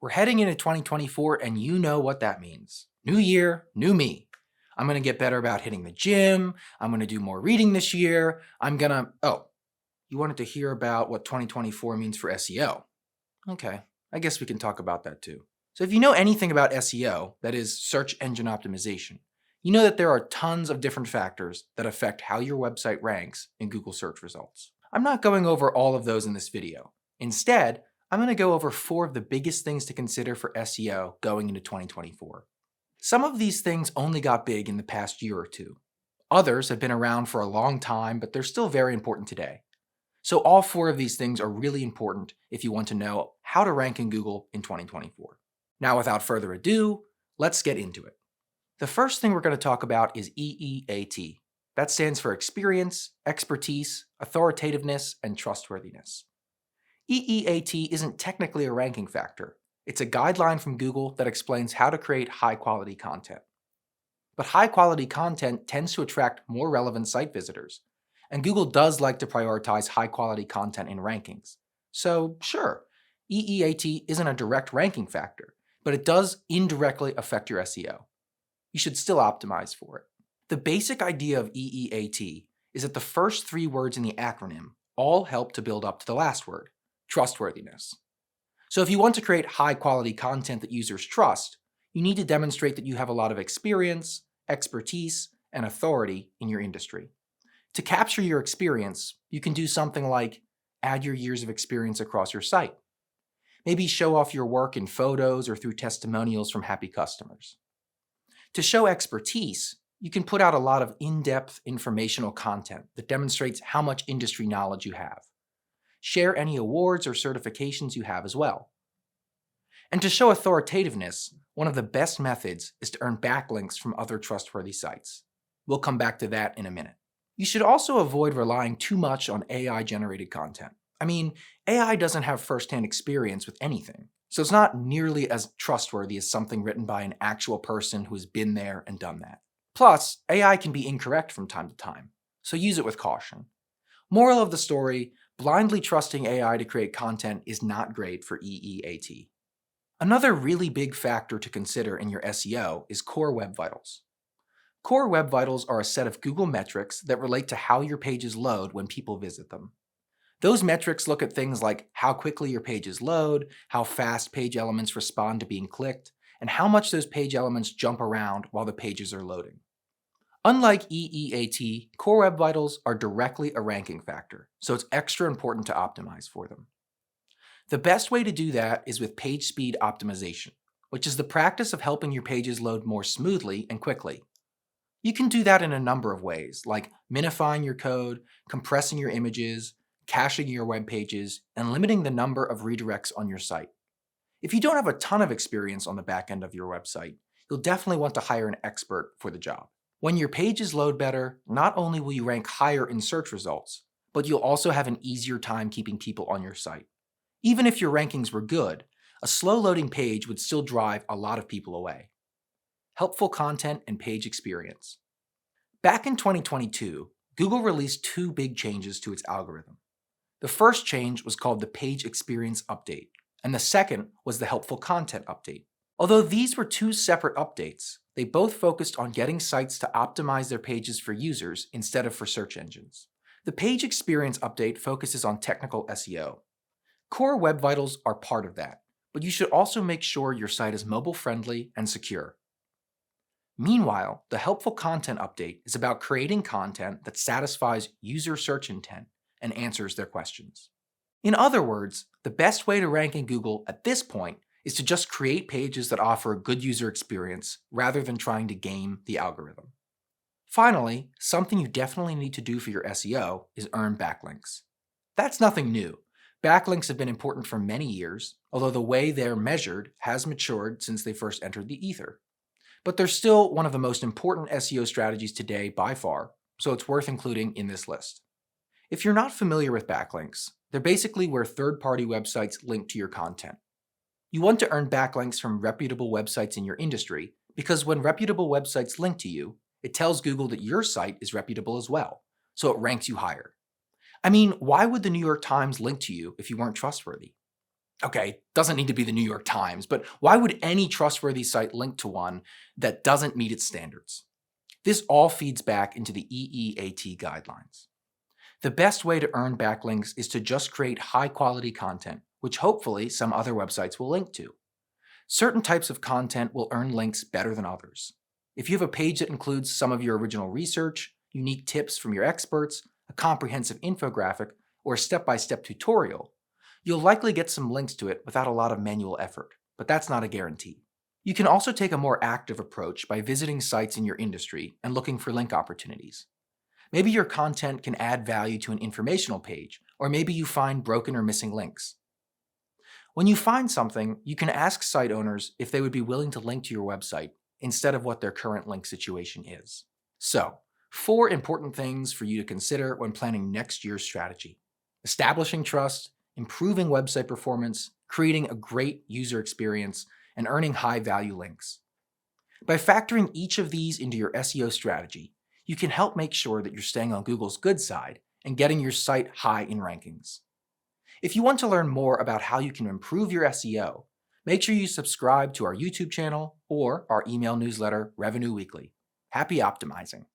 We're heading into 2024 and you know what that means. New year, new me. I'm going to get better about hitting the gym. I'm going to do more reading this year. Oh, you wanted to hear about what 2024 means for SEO. Okay, I guess we can talk about that too. So if you know anything about SEO, that is search engine optimization, you know that there are tons of different factors that affect how your website ranks in Google search results. I'm not going over all of those in this video. Instead, I'm going to go over 4 of the biggest things to consider for SEO going into 2024. Some of these things only got big in the past year or two. Others have been around for a long time, but they're still very important today. So all 4 of these things are really important if you want to know how to rank in Google in 2024. Now, without further ado, let's get into it. The first thing we're going to talk about is EEAT. That stands for experience, expertise, authoritativeness, and trustworthiness. EEAT isn't technically a ranking factor. It's a guideline from Google that explains how to create high-quality content. But high-quality content tends to attract more relevant site visitors, and Google does like to prioritize high-quality content in rankings. So sure, EEAT isn't a direct ranking factor, but it does indirectly affect your SEO. You should still optimize for it. The basic idea of EEAT is that the first 3 words in the acronym all help to build up to the last word, trustworthiness. So if you want to create high-quality content that users trust, you need to demonstrate that you have a lot of experience, expertise, and authority in your industry. To capture your experience, you can do something like add your years of experience across your site. Maybe show off your work in photos or through testimonials from happy customers. To show expertise, you can put out a lot of in-depth informational content that demonstrates how much industry knowledge you have. Share any awards or certifications you have as well. And to show authoritativeness, one of the best methods is to earn backlinks from other trustworthy sites. We'll come back to that in a minute. You should also avoid relying too much on AI-generated content. I mean, AI doesn't have first-hand experience with anything, so it's not nearly as trustworthy as something written by an actual person who has been there and done that. Plus, AI can be incorrect from time to time, so use it with caution. Moral of the story, blindly trusting AI to create content is not great for EEAT. Another really big factor to consider in your SEO is Core Web Vitals. Core Web Vitals are a set of Google metrics that relate to how your pages load when people visit them. Those metrics look at things like how quickly your pages load, how fast page elements respond to being clicked, and how much those page elements jump around while the pages are loading. Unlike EEAT, Core Web Vitals are directly a ranking factor, so it's extra important to optimize for them. The best way to do that is with page speed optimization, which is the practice of helping your pages load more smoothly and quickly. You can do that in a number of ways, like minifying your code, compressing your images, caching your web pages, and limiting the number of redirects on your site. If you don't have a ton of experience on the back end of your website, you'll definitely want to hire an expert for the job. When your pages load better, not only will you rank higher in search results, but you'll also have an easier time keeping people on your site. Even if your rankings were good, a slow loading page would still drive a lot of people away. Helpful content and page experience. Back in 2022, Google released 2 big changes to its algorithm. The first change was called the Page Experience Update, and the second was the Helpful Content Update. Although these were 2 separate updates, they both focused on getting sites to optimize their pages for users instead of for search engines. The Page Experience Update focuses on technical SEO. Core Web Vitals are part of that, but you should also make sure your site is mobile-friendly and secure. Meanwhile, the Helpful Content Update is about creating content that satisfies user search intent and answers their questions. In other words, the best way to rank in Google at this point is to just create pages that offer a good user experience rather than trying to game the algorithm. Finally, something you definitely need to do for your SEO is earn backlinks. That's nothing new. Backlinks have been important for many years, although the way they're measured has matured since they first entered the ether. But they're still one of the most important SEO strategies today by far, so it's worth including in this list. If you're not familiar with backlinks, they're basically where third-party websites link to your content. You want to earn backlinks from reputable websites in your industry because when reputable websites link to you, it tells Google that your site is reputable as well, so it ranks you higher. I mean, why would the New York Times link to you if you weren't trustworthy? Okay, doesn't need to be the New York Times, but why would any trustworthy site link to one that doesn't meet its standards? This all feeds back into the EEAT guidelines. The best way to earn backlinks is to just create high quality content, which hopefully some other websites will link to. Certain types of content will earn links better than others. If you have a page that includes some of your original research, unique tips from your experts, a comprehensive infographic, or a step-by-step tutorial, you'll likely get some links to it without a lot of manual effort, but that's not a guarantee. You can also take a more active approach by visiting sites in your industry and looking for link opportunities. Maybe your content can add value to an informational page, or maybe you find broken or missing links. When you find something, you can ask site owners if they would be willing to link to your website instead of what their current link situation is. So, 4 important things for you to consider when planning next year's strategy: establishing trust, improving website performance, creating a great user experience, and earning high-value links. By factoring each of these into your SEO strategy, you can help make sure that you're staying on Google's good side and getting your site high in rankings. If you want to learn more about how you can improve your SEO, make sure you subscribe to our YouTube channel or our email newsletter, Revenue Weekly. Happy optimizing!